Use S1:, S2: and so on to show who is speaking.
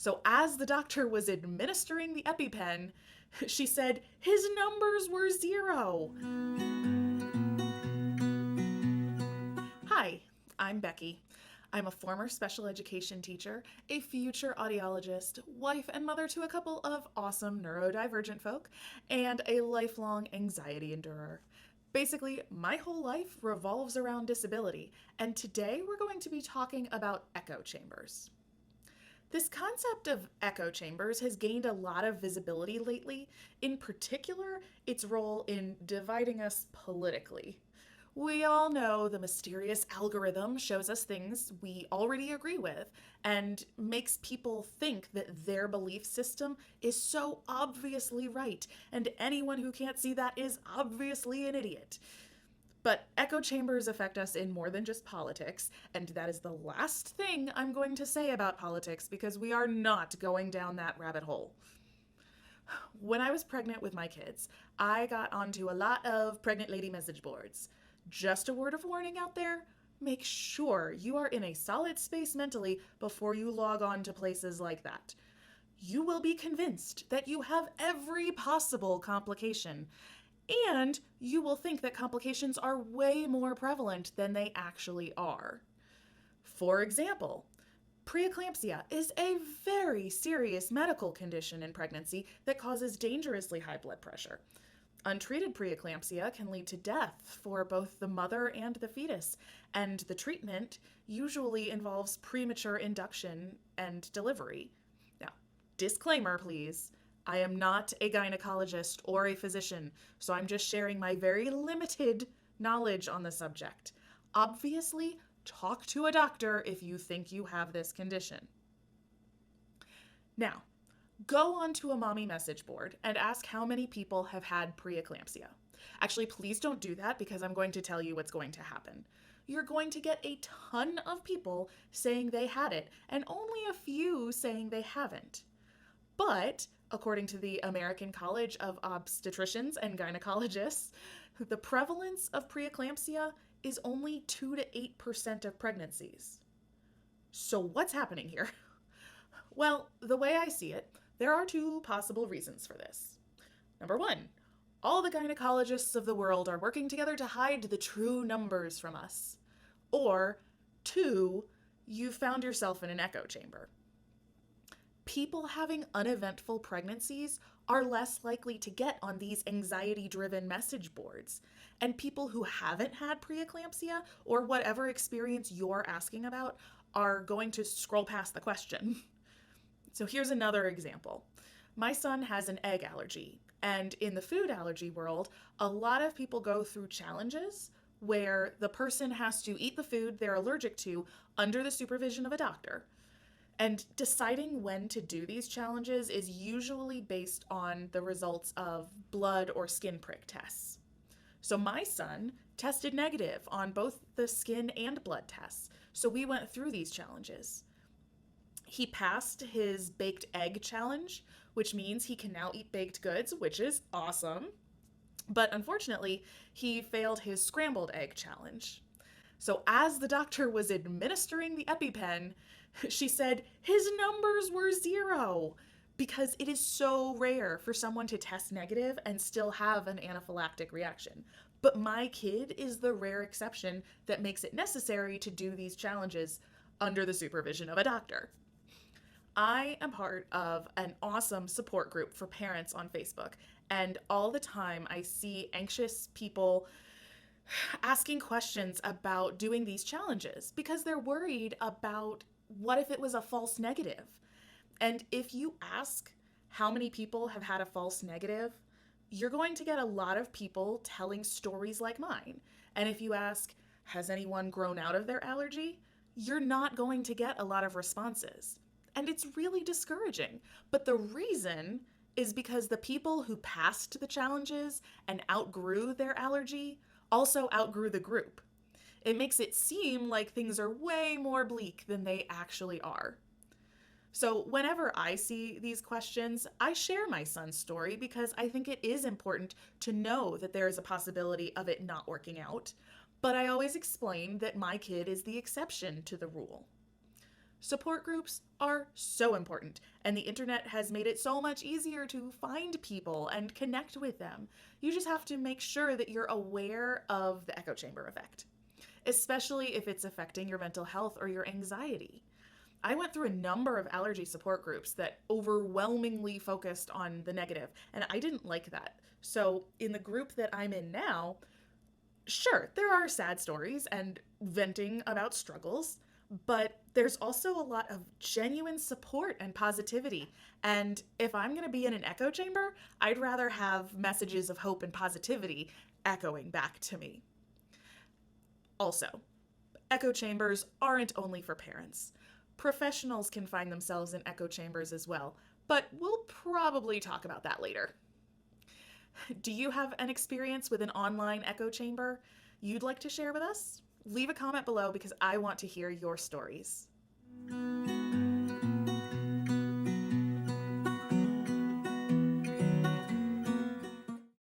S1: So as the doctor was administering the EpiPen, she said his numbers were 0. Hi, I'm Becky. I'm a former special education teacher, a future audiologist, wife and mother to a couple of awesome neurodivergent folk, and a lifelong anxiety endurer. Basically, my whole life revolves around disability, and today we're going to be talking about echo chambers. This concept of echo chambers has gained a lot of visibility lately, in particular, its role in dividing us politically. We all know the mysterious algorithm shows us things we already agree with and makes people think that their belief system is so obviously right, and anyone who can't see that is obviously an idiot. But echo chambers affect us in more than just politics, and that is the last thing I'm going to say about politics because we are not going down that rabbit hole. When I was pregnant with my kids, I got onto a lot of pregnant lady message boards. Just a word of warning out there, make sure you are in a solid space mentally before you log on to places like that. You will be convinced that you have every possible complication, and you will think that complications are way more prevalent than they actually are. For example, preeclampsia is a very serious medical condition in pregnancy that causes dangerously high blood pressure. Untreated preeclampsia can lead to death for both the mother and the fetus, and the treatment usually involves premature induction and delivery. Now, disclaimer please, I am not a gynecologist or a physician, so I'm just sharing my very limited knowledge on the subject. Obviously, talk to a doctor if you think you have this condition. Now, go onto a mommy message board and ask how many people have had preeclampsia. Actually, please don't do that because I'm going to tell you what's going to happen. You're going to get a ton of people saying they had it and only a few saying they haven't. But, according to the American College of Obstetricians and Gynecologists, the prevalence of preeclampsia is only 2 to 8% of pregnancies. So what's happening here? Well, the way I see it, there are two possible reasons for this. Number one, all the gynecologists of the world are working together to hide the true numbers from us. Or, two, you found yourself in an echo chamber. People having uneventful pregnancies are less likely to get on these anxiety-driven message boards. And people who haven't had preeclampsia or whatever experience you're asking about are going to scroll past the question. So here's another example. My son has an egg allergy, and in the food allergy world, a lot of people go through challenges where the person has to eat the food they're allergic to under the supervision of a doctor. And deciding when to do these challenges is usually based on the results of blood or skin prick tests. So my son tested negative on both the skin and blood tests, so we went through these challenges. He passed his baked egg challenge, which means he can now eat baked goods, which is awesome. But unfortunately, he failed his scrambled egg challenge. So as the doctor was administering the EpiPen, she said his numbers were 0 because it is so rare for someone to test negative and still have an anaphylactic reaction. But my kid is the rare exception that makes it necessary to do these challenges under the supervision of a doctor. I am part of an awesome support group for parents on Facebook, and all the time I see anxious people asking questions about doing these challenges because they're worried about what if it was a false negative. And if you ask how many people have had a false negative, you're going to get a lot of people telling stories like mine. And if you ask, has anyone grown out of their allergy? You're not going to get a lot of responses. And it's really discouraging. But the reason is because the people who passed the challenges and outgrew their allergy also outgrew the group. It makes it seem like things are way more bleak than they actually are. So whenever I see these questions, I share my son's story because I think it is important to know that there is a possibility of it not working out. But I always explain that my kid is the exception to the rule. Support groups are so important, and the internet has made it so much easier to find people and connect with them. You just have to make sure that you're aware of the echo chamber effect, especially if it's affecting your mental health or your anxiety. I went through a number of allergy support groups that overwhelmingly focused on the negative, and I didn't like that. So, in the group that I'm in now, sure, there are sad stories and venting about struggles, but there's also a lot of genuine support and positivity. And if I'm going to be in an echo chamber, I'd rather have messages of hope and positivity echoing back to me. Also, echo chambers aren't only for parents. Professionals can find themselves in echo chambers as well, but we'll probably talk about that later. Do you have an experience with an online echo chamber you'd like to share with us? Leave a comment below because I want to hear your stories.